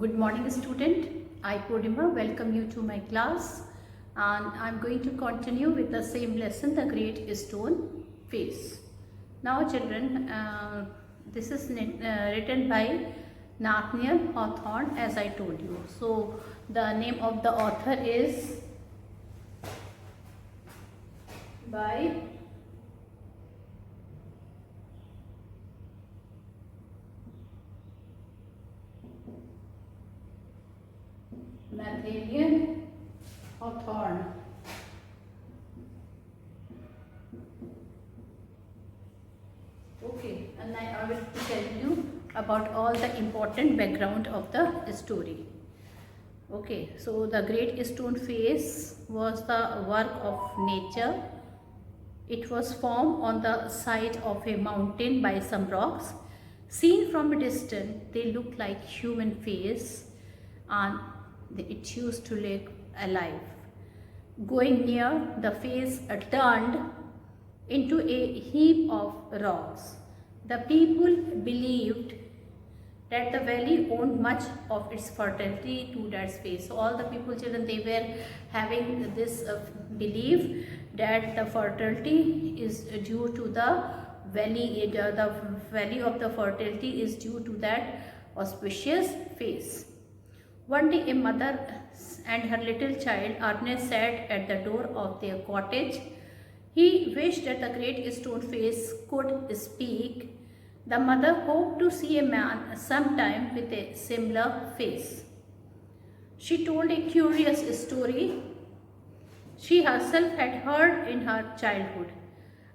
Good morning student. I Purnima welcome you to my class and I am going to continue with the same lesson, the Great Stone Face. Now children, this is written by Nathaniel Hawthorne, as I told you. So the name of the author is by Nathaniel Hawthorne. Okay, and I will tell you about all the important background of the story. Okay, so the Great Stone Face was the work of nature. It was formed on the side of a mountain by some rocks. Seen from a distance, they look like human face and it used to look alive. Going near, the face turned into a heap of rocks. The people believed that the valley owed much of its fertility to that space. So all the people, children, they were having this belief that the fertility is due to the valley, the valley of the fertility is due to that auspicious face. One day a mother and her little child Ernest sat at the door of their cottage. He wished that the Great Stone Face could speak. The mother hoped to see a man sometime with a similar face. She told a curious story she herself had heard in her childhood.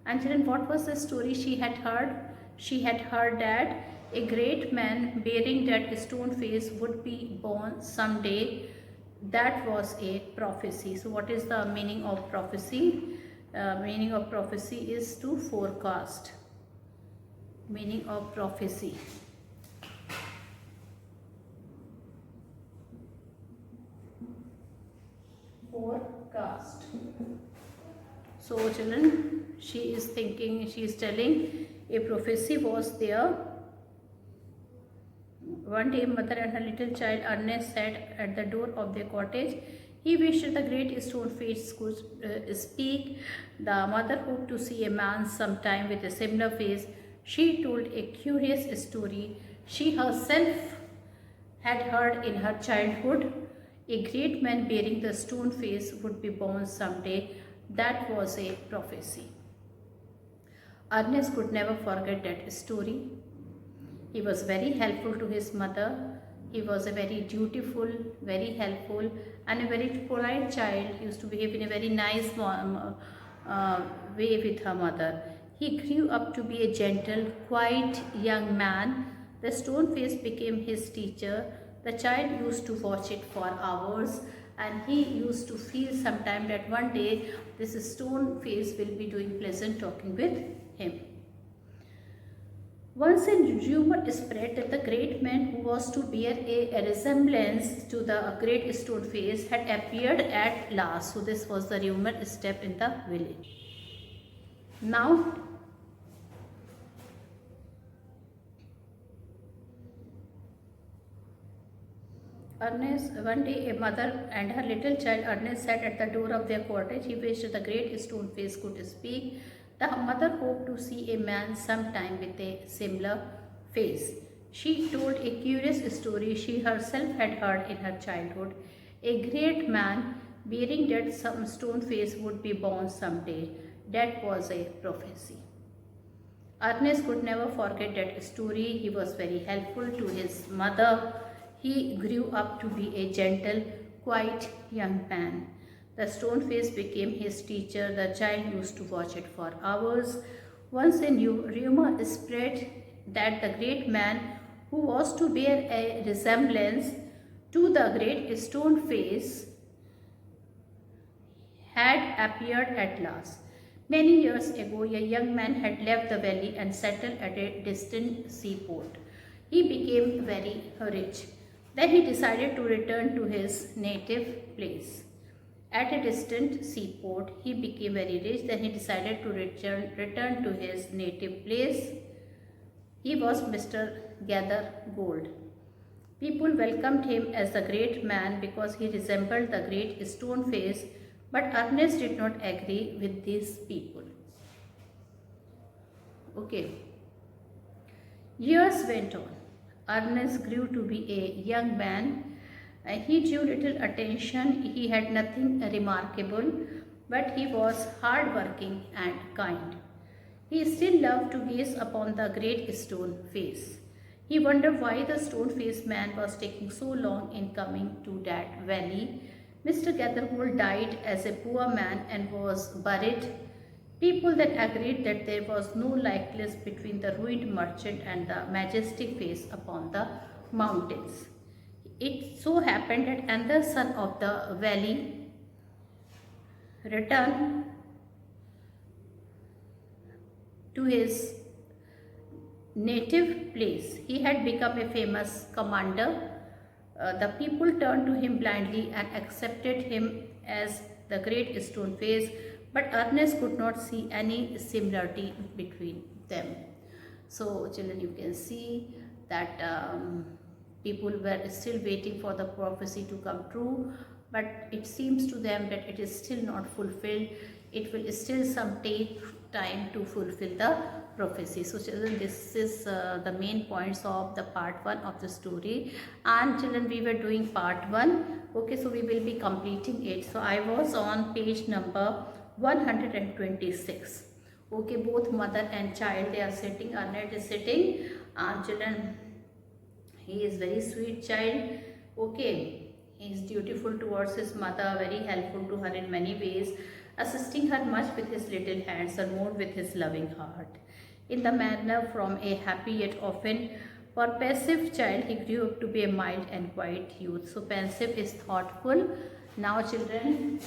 And children, what was the story she had heard? She had heard that a great man bearing that stone face would be born someday. That was a prophecy. So what is the meaning of prophecy? Meaning of prophecy is to forecast. Meaning of prophecy. Forecast. So children, she is telling a prophecy was there. One day, mother and her little child Ernest sat at the door of their cottage. He wished the Great Stone Face could speak. The mother hoped to see a man sometime with a similar face. She told a curious story she herself had heard in her childhood. A great man bearing the stone face would be born someday. That was a prophecy. Ernest could never forget that story. He was very helpful to his mother. He was a very dutiful, very helpful and a very polite child. He used to behave in a very nice way with her mother. He grew up to be a gentle, quiet young man. The stone face became his teacher. The child used to watch it for hours and he used to feel sometime that one day this stone face will be doing pleasant talking with him. Once a rumor spread that the great man who was to bear a resemblance to the Great Stone Face had appeared at last. So this was the rumor step in the village. Now, one day a mother and her little child Ernest sat at the door of their cottage. He wished the Great Stone Face could speak. The mother hoped to see a man sometime with a similar face. She told a curious story she herself had heard in her childhood. A great man bearing that some stone face would be born someday. That was a prophecy. Ernest could never forget that story. He was very helpful to his mother. He grew up to be a gentle, quiet young man. The stone face became his teacher. The child used to watch it for hours. Once a new rumor spread that the great man who was to bear a resemblance to the Great Stone Face had appeared at last. Many years ago, a young man had left the valley and settled at a distant seaport. He became very rich. Then he decided to return to his native place. At a distant seaport, he became very rich. Then he decided to return to his native place. He was Mr. Gather Gold. People welcomed him as the great man because he resembled the great stone face, but Ernest did not agree with these people. Okay. Years went on. Ernest grew to be a young man. He drew little attention. He had nothing remarkable, but he was hard-working and kind. He still loved to gaze upon the great stone face. He wondered why the stone-faced man was taking so long in coming to that valley. Mr. Gathergold died as a poor man and was buried. People then agreed that there was no likeness between the ruined merchant and the majestic face upon the mountains. It so happened that another son of the valley returned to his native place. He had become a famous commander. The people turned to him blindly and accepted him as the great stone face, but Ernest could not see any similarity between them. So children, you can see that people were still waiting for the prophecy to come true, but it seems to them that it is still not fulfilled. It will still some take time to fulfill the prophecy. So children, this is the main points of the part 1 of the story, and children, we were doing part 1. Okay, so we will be completing it. So I was on page number 126. Okay, both mother and child, they are sitting. Ernest is sitting, and children, he is very sweet child. Okay, he is dutiful towards his mother, very helpful to her in many ways, assisting her much with his little hands and more with his loving heart. In the manner from a happy yet often pensive child, he grew up to be a mild and quiet youth. So pensive is thoughtful. Now children,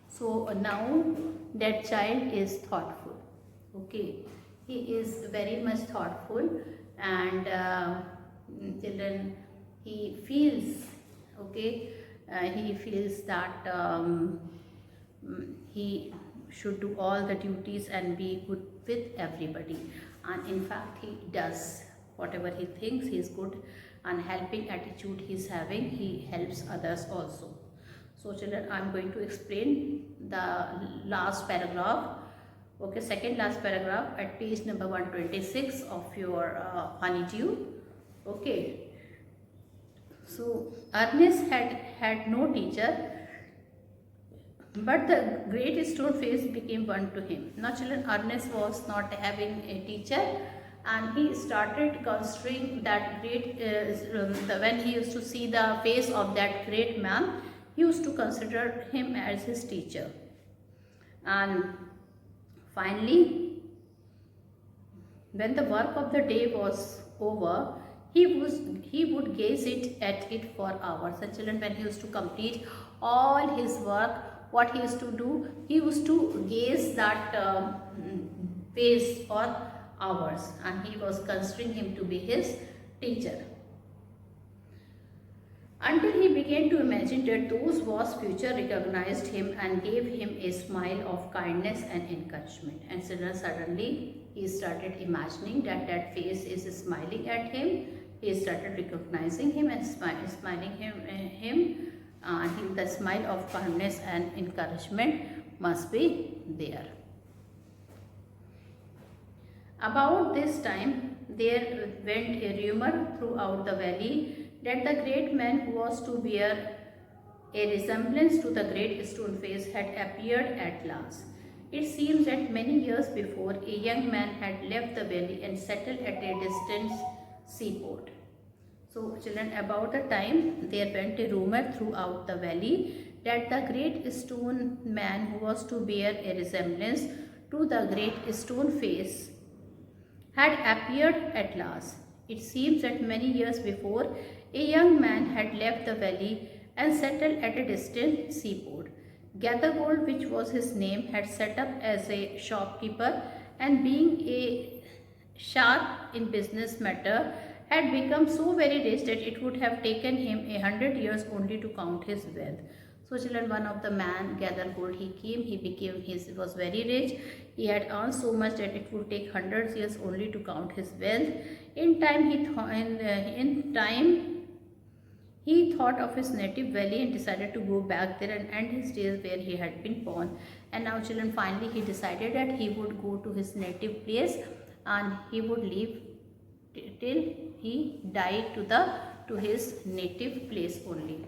so now that child is thoughtful. Okay, he is very much thoughtful, and children, he feels, okay, he feels that he should do all the duties and be good with everybody, and in fact he does. Whatever he thinks, he is good, and helping attitude he is having, he helps others also. So children, I am going to explain the last paragraph. Okay, second last paragraph at page number 126 of your honeydew. Okay. So Ernest had no teacher, but the great stone face became one to him. Now children, Ernest was not having a teacher, and he started considering that great, when he used to see the face of that great man, he used to consider him as his teacher. And finally, when the work of the day was over, he would gaze at it for hours. And children, when he used to complete all his work, what he used to do, he used to gaze that face for hours, and he was considering him to be his teacher, until he began to imagine that those whose future recognized him and gave him a smile of kindness and encouragement. And suddenly he started imagining that that face is smiling at him. He started recognizing him and smiling him, and the smile of kindness and encouragement must be there. About this time, there went a rumor throughout the valley that the great man who was to bear a resemblance to the great stone face had appeared at last. It seems that many years before, a young man had left the valley and settled at a distant seaport. So children, about the time, there went a rumor throughout the valley that the great stone man who was to bear a resemblance to the great stone face had appeared at last. It seems that many years before, a young man had left the valley and settled at a distant seaport. Gathergold, which was his name, had set up as a shopkeeper, and being a sharp in business matter, had become so very rich that it would have taken him 100 years only to count his wealth. So children, one of the man gathered gold. He came, he was very rich. He had earned so much that it would take hundreds years only to count his wealth. He thought of his native valley and decided to go back there and end his days where he had been born. And now children, finally he decided that he would go to his native place and he would live till he died to his native place only.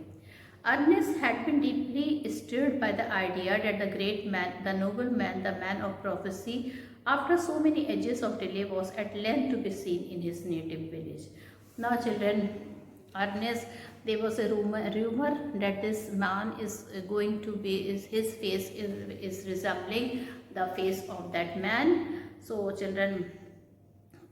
Ernest had been deeply stirred by the idea that the great man, the noble man, the man of prophecy, after so many ages of delay, was at length to be seen in his native village. Now children, Ernest, there was a rumor that this man is going to be, his face is resembling the face of that man. So children,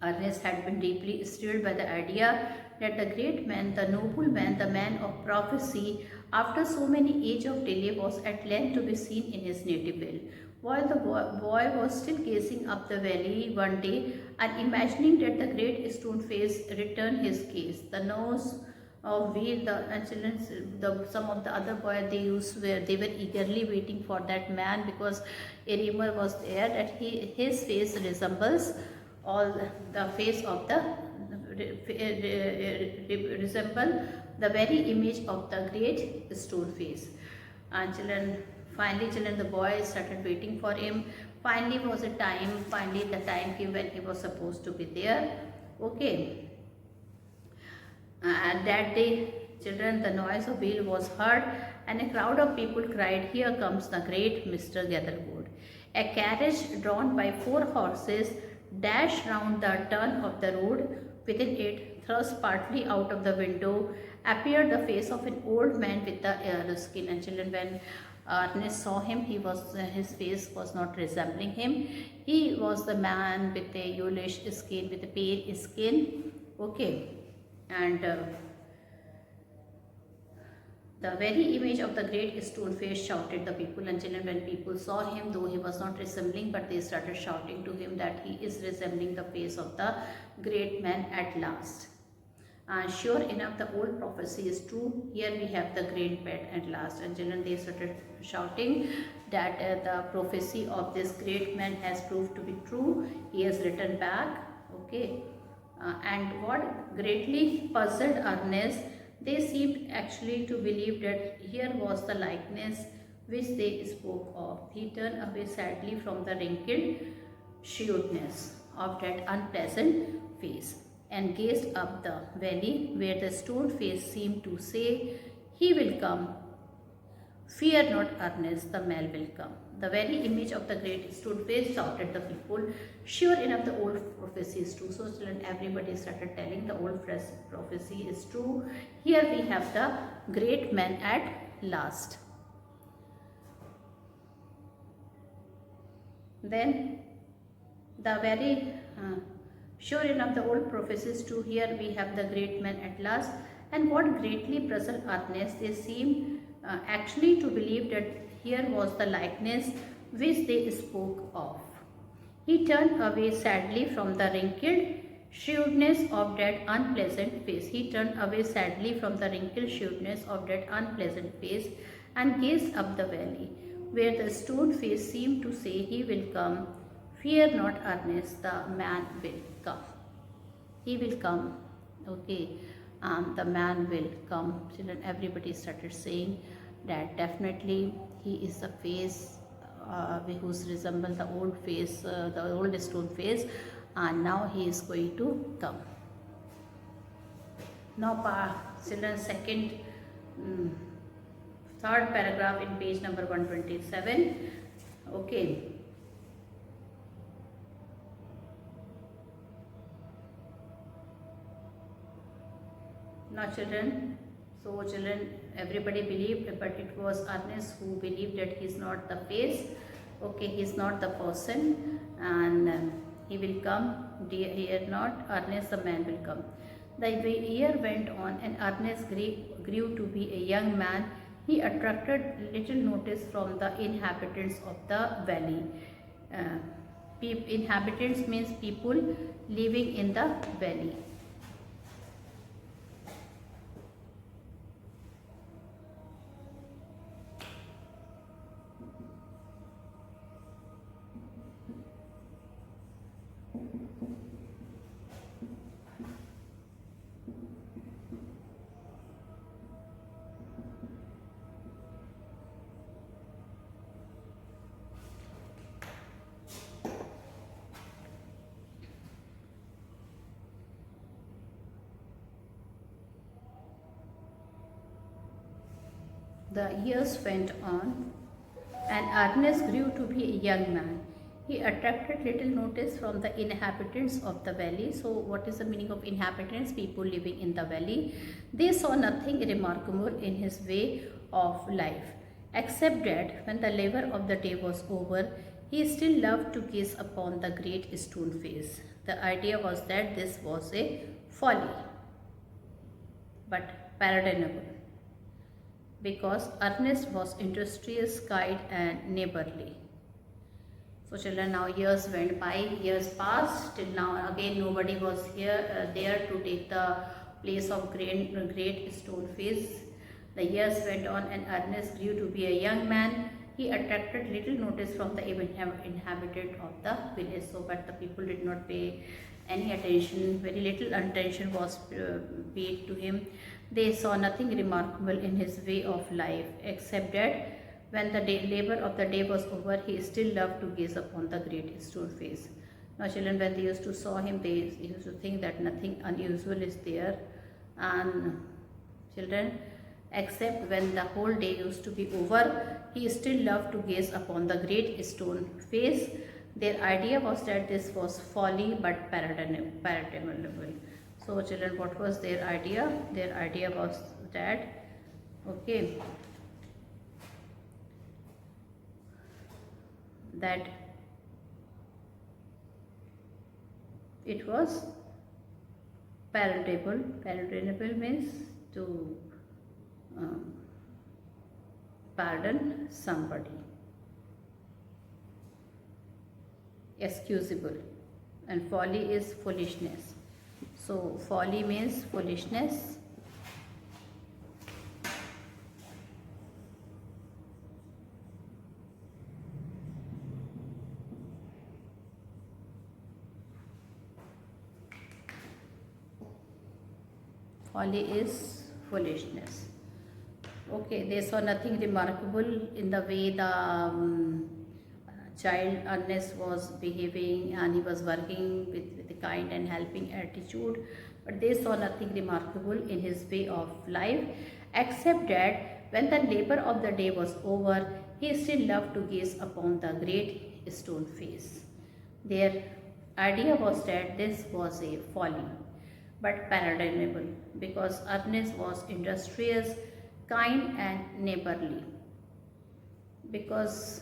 Ernest had been deeply stirred by the idea that the great man, the noble man, the man of prophecy, after so many age of delay, was at length to be seen in his native vale. While the boy was still gazing up the valley one day and imagining that the great stone face returned his gaze, the nose of wheel, some of the other boys they were eagerly waiting for that man, because a rumor was there that his face resembles all the face of the resemble the very image of the great stone face. And children, finally children, the boy started waiting for him. Finally the time came when he was supposed to be there. Okay. And that day, children, the noise of wheel was heard and a crowd of people cried, "Here comes the great Mr. Gathergold." A carriage drawn by 4 horses dashed round the turn of the road. Within it, thrust partly out of the window, appeared the face of an old man with the yellow skin. And children, when Ernest saw him, his face was not resembling him. He was the man with a yellowish skin, with a pale skin. Okay. And the very image of the great stone face, shouted the people. And children, when people saw him, though he was not resembling, but they started shouting to him that he is resembling the face of the great man at last. And sure enough, the old prophecy is true. Here we have the great man at last. And children, they started shouting that the prophecy of this great man has proved to be true. He has returned back. Okay. And what greatly puzzled Ernest, they seemed actually to believe that here was the likeness which they spoke of. He turned away sadly from the wrinkled shrewdness of that unpleasant face and gazed up the valley where the stone face seemed to say, "He will come. Fear not, Ernest, the man will come." The very image of the great stone face, shouted the people. Sure enough, the old prophecy is true. So children, everybody started telling the old prophecy is true. Here we have the great man at last. Then the very sure enough, the old prophecy is true. Here we have the great man at last. And what greatly puzzled Ernest, they seemed actually to believe that here was the likeness which they spoke of. He turned away sadly from the wrinkled shrewdness of that unpleasant face. He turned away sadly from the wrinkled shrewdness of that unpleasant face and gazed up the valley, where the stone face seemed to say, "He will come. Fear not, Ernest, the man will come." He will come. Okay. The man will come. Children, everybody started saying that definitely he is the face whose resemble the old face, the old stone face, and now he is going to come. Now children, third paragraph in page number 127. Okay. Now children, everybody believed, but it was Ernest who believed that he is not the face. Okay, he is not the person, and he will come. Here not, Ernest the man will come. The year went on, and Ernest grew to be a young man. He attracted little notice from the inhabitants of the valley. Inhabitants means people living in the valley. The years went on, and Ernest grew to be a young man. He attracted little notice from the inhabitants of the valley. So, what is the meaning of inhabitants? People living in the valley. They saw nothing remarkable in his way of life, except that when the labor of the day was over, he still loved to gaze upon the great stone face. The idea was that this was a folly, but pardonable, because Ernest was industrious, kind, and neighborly. So children, now years went by, years passed, till now again nobody was there to take the place of great stone face. The years went on, and Ernest grew to be a young man. He attracted little notice from the inhabitant of the village. So, but the people did not pay any attention. Very little attention was paid to him. They saw nothing remarkable in his way of life, except that when the labor of the day was over, he still loved to gaze upon the great stone face. Now, children, when they used to saw him, they used to think that nothing unusual is there. And children, except when the whole day used to be over, he still loved to gaze upon the great stone face. Their idea was that this was folly but pardonable. So children, what was their idea? Their idea was that, okay, that it was pardonable. Pardonable means to pardon somebody, excusable, and folly is foolishness. So folly means foolishness, folly is foolishness. Okay, they saw nothing remarkable in the way the child Ernest was behaving, and he was working with a kind and helping attitude, but they saw nothing remarkable in his way of life, except that when the labor of the day was over, he still loved to gaze upon the great stone face. Their idea was that this was a folly, but pardonable, because Ernest was industrious, kind, and neighborly, because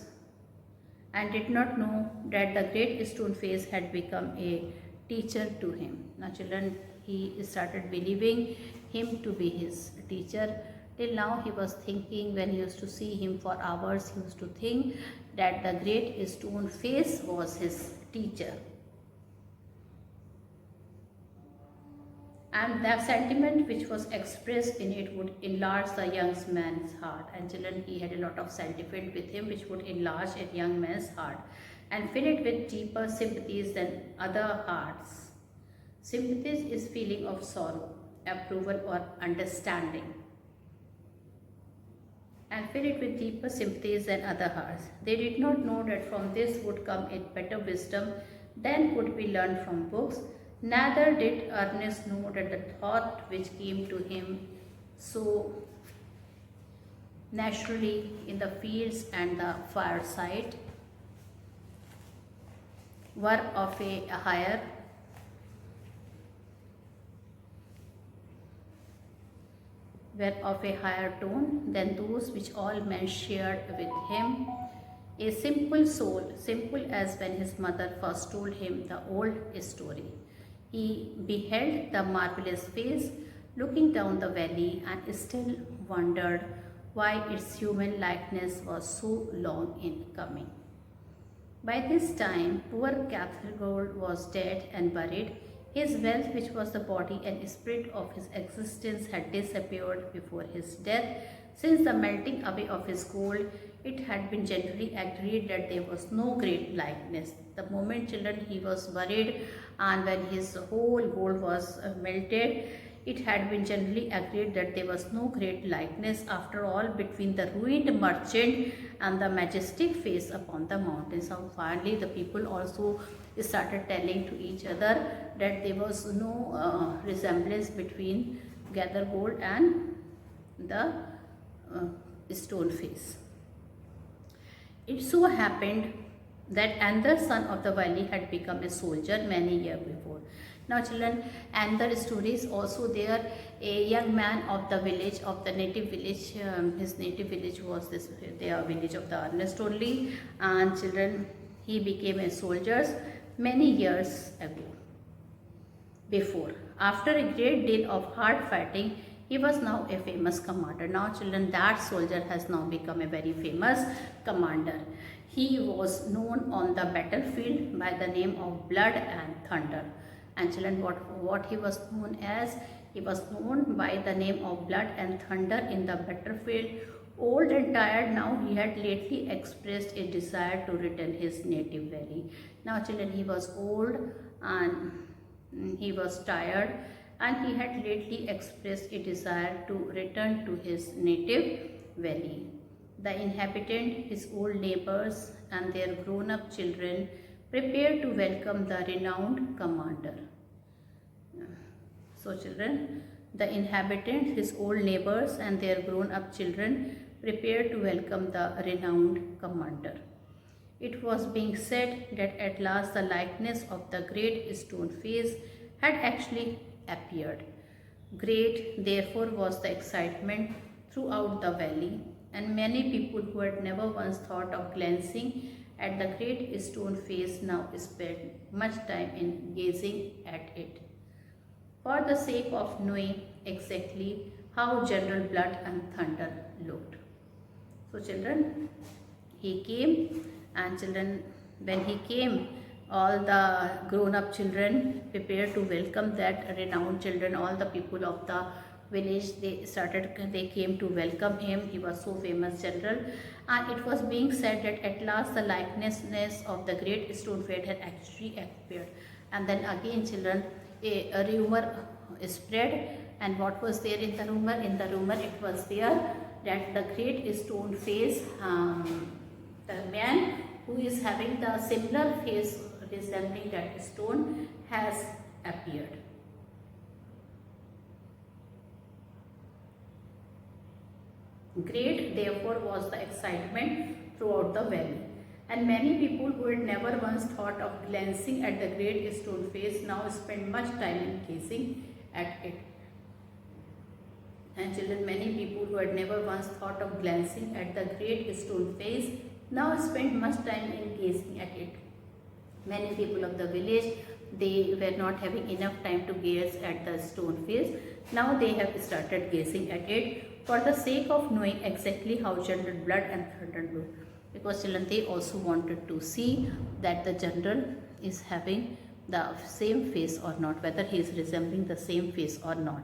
and did not know that the great stone face had become a teacher to him. Now children, he started believing him to be his teacher. Till now he was thinking, when he used to see him for hours, he used to think that the great stone face was his teacher. And the sentiment which was expressed in it would enlarge the young man's heart. And children, he had a lot of sentiment with him which would enlarge a young man's heart and fill it with deeper sympathies than other hearts. Sympathies is feeling of sorrow, approval, or understanding, and fill it with deeper sympathies than other hearts. They did not know that from this would come a better wisdom than could be learned from books. Neither did Ernest know that the thought which came to him so naturally in the fields and the fireside were of a higher tone than those which all men shared with him. A simple soul, simple as when his mother first told him the old story. He beheld the marvelous face looking down the valley and still wondered why its human likeness was so long in coming. By this time, poor Cathergold was dead and buried. His wealth, which was the body and spirit of his existence, had disappeared before his death. Since the melting away of his gold, it had been generally agreed that there was no great likeness. The moment, children, he was buried and when his whole gold was melted, it had been generally agreed that there was no great likeness after all between the ruined merchant and the majestic face upon the mountains. So finally the people also started telling to each other that there was no resemblance between Gathergold and the stone face. It so happened that another son of the valley had become a soldier many years before. Now children, another story is also there. A young man of the village, of the native village, his native village was this, the village of the Ernest only, and children, he became a soldier many years ago. Before, after a great deal of hard fighting, he was now a famous commander. Now children, that soldier has now become a very famous commander. He was known on the battlefield by the name of Blood and Thunder. And children, what he was known as? He was known by the name of Blood and Thunder in the battlefield. Old and tired now, he had lately expressed a desire to return his native valley. Now children, he was old and he was tired, and he had lately expressed a desire to return to his native valley. The inhabitant, his old neighbors and their grown-up children prepared to welcome the renowned commander. So children, the inhabitant, his old neighbors and their grown-up children prepared to welcome the renowned commander. It was being said that at last the likeness of the great stone face had actually appeared. Great, therefore, was the excitement throughout the valley, and many people who had never once thought of glancing at the great stone face now spent much time in gazing at it, for the sake of knowing exactly how General Blood and Thunder looked. So children, he came, and children, when he came, all the grown-up children prepared to welcome that renowned children. All the people of the village, they came to welcome him. He was so famous general, and it was being said that at last the likeness of the great stone face had actually appeared. And then again children, a rumor spread, and what was there in the rumor? In the rumor it was there that the great stone face, the man who is having the similar face resembling that stone, has appeared. Great, therefore, was the excitement throughout the valley, and many people who had never once thought of glancing at the great stone face now spent much time in gazing at it. And children, many people who had never once thought of glancing at the great stone face now spent much time in gazing at it. Many people of the village, they were not having enough time to gaze at the stone face. Now they have started gazing at it for the sake of knowing exactly how General Blood and Thunder looked. Because children, they also wanted to see that the general is having the same face or not, whether he is resembling the same face or not.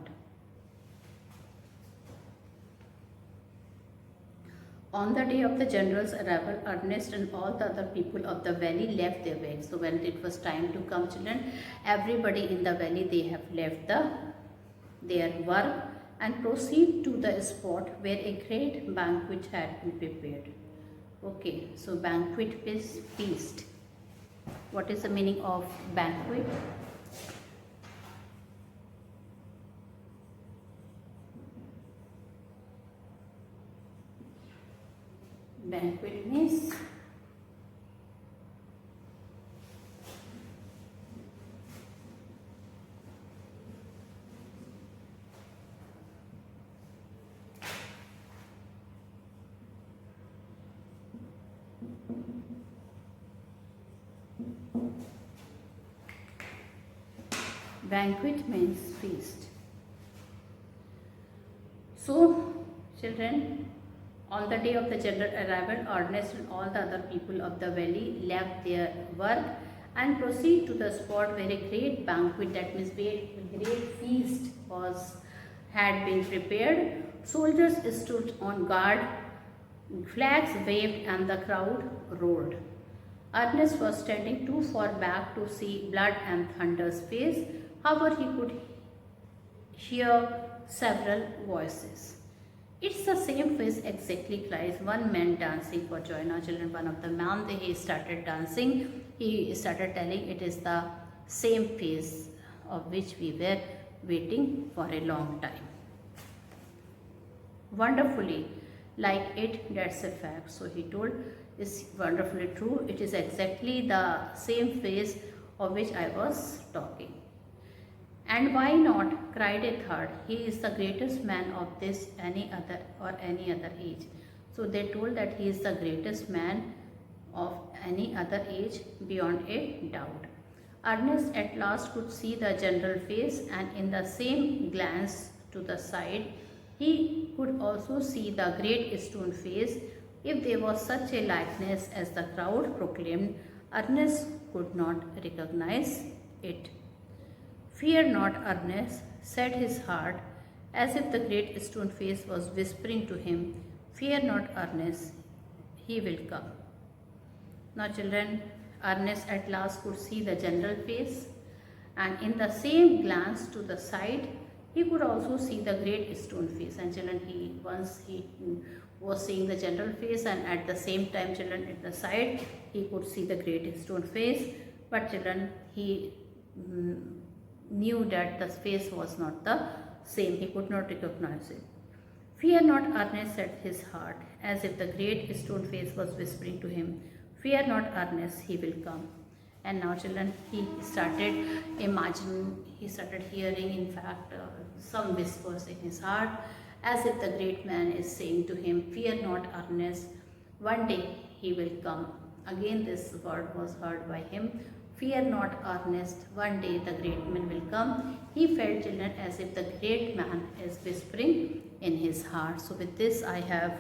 On the day of the general's arrival, Ernest and all the other people of the valley left their work. So when it was time to come, children, everybody in the valley, they have left their work and proceed to the spot where a great banquet had been prepared. Okay, so banquet is feast. What is the meaning of banquet? Banquet means feast. So children, on the day of the general arrival, Ernest and all the other people of the valley left their work and proceed to the spot where a great banquet, that means where a great feast had been prepared. Soldiers stood on guard, flags waved, and the crowd roared. Ernest was standing too far back to see Blood and Thunder's face. However, he could hear several voices. It's the same face exactly, cries one man dancing for joy. Now children, one of the men, he started dancing. He started telling it is the same face of which we were waiting for a long time. Wonderfully, like it, that's a fact. So he told, is wonderfully true. It is exactly the same face of which I was talking. And why not? Cried a third. He is the greatest man of this any other age. So they told that he is the greatest man of any other age beyond a doubt. Ernest at last could see the general face, and in the same glance to the side, he could also see the great stone face. If there was such a likeness as the crowd proclaimed, Ernest could not recognize it. Fear not, Ernest, said his heart, as if the great stone face was whispering to him. Fear not, Ernest, he will come. Now children, Ernest at last could see the general face, and in the same glance to the side, he could also see the great stone face. And children, he was seeing the general face, and at the same time, children, at the side, he could see the great stone face. But children, he knew that the face was not the same. He could not recognize it. Fear not, Ernest, said his heart, as if the great stone face was whispering to him. Fear not, Ernest, he will come. And now children, he started hearing in fact some whispers in his heart, as if the great man is saying to him, fear not, Ernest, one day he will come. Again this word was heard by him. Fear not, Ernest, one day the great man will come. He felt, children, as if the great man is whispering in his heart. So with this I have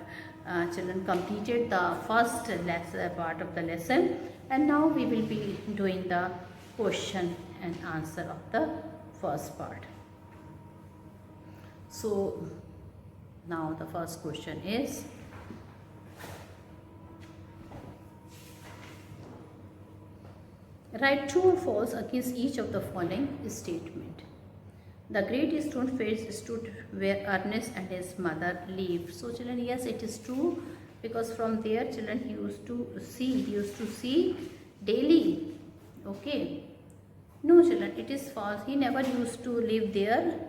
children completed the first part of the lesson, and now we will be doing the question and answer of the first part. So now the first question is, write true or false against each of the following statement. The great stone face stood where Ernest and his mother lived. So children, yes, it is true, because from there children he used to see daily. Okay. No children, it is false. He never used to live there.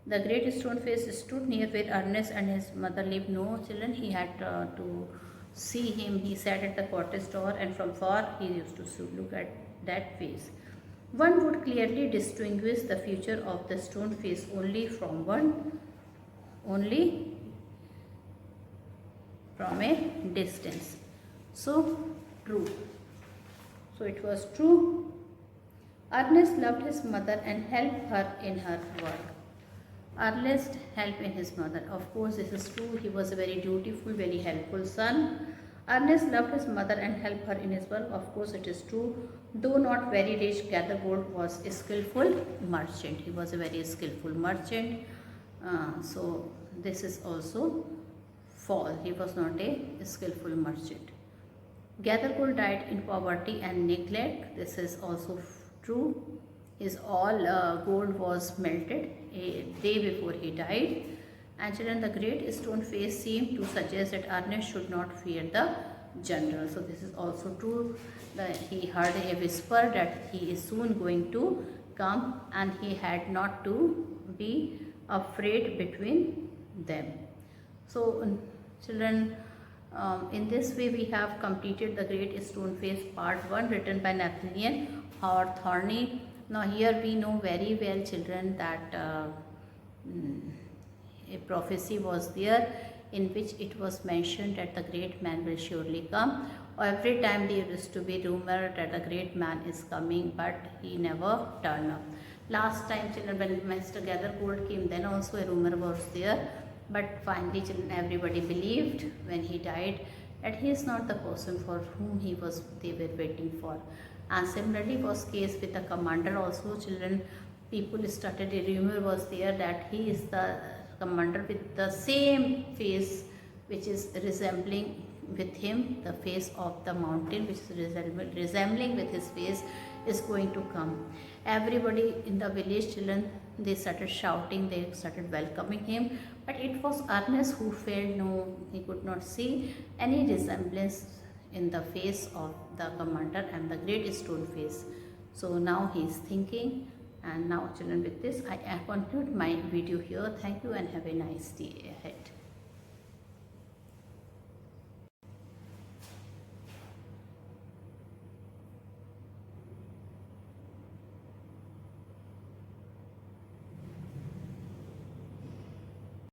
The great stone face stood near where Ernest and his mother lived. No children, he had to see him. He sat at the cottage door, and from far he used to look at that face. One would clearly distinguish the feature of the stone face only from a distance. So true. So it was true. Ernest loved his mother and helped her in her work. Ernest helped in his mother. Of course, this is true. He was a very dutiful, very helpful son. Ernest loved his mother and helped her in his work. Of course, it is true. Though not very rich, Gathergold was a skillful merchant. He was a very skillful merchant. So this is also false. He was not a skillful merchant. Gathergold died in poverty and neglect. This is also true. His all gold was melted a day before he died. And children, the great stone face seemed to suggest that Ernest should not fear the general. So this is also true, that he heard a whisper that he is soon going to come, and he had not to be afraid between them. So children, in this way we have completed the great stone face part 1, written by Nathaniel Howard Thorney. Now here we know very well, children, that a prophecy was there in which it was mentioned that the great man will surely come. Every time there used to be rumor that the great man is coming, but he never turned up. Last time, children, when Mr. Gathergold came, then also a rumor was there, but finally, children, everybody believed when he died that he is not the person for whom they were waiting for. And similarly was case with the commander also, children. People started, a rumor was there that he is the commander with the same face which is resembling with him, the face of the mountain which is resembling with his face, is going to come. Everybody in the village, children, they started shouting, they started welcoming him, but it was Ernest who felt no, he could not see any resemblance in the face of the commander and the great stone face. So now he is thinking. And now children, with this I conclude my video here. Thank you and have a nice day ahead.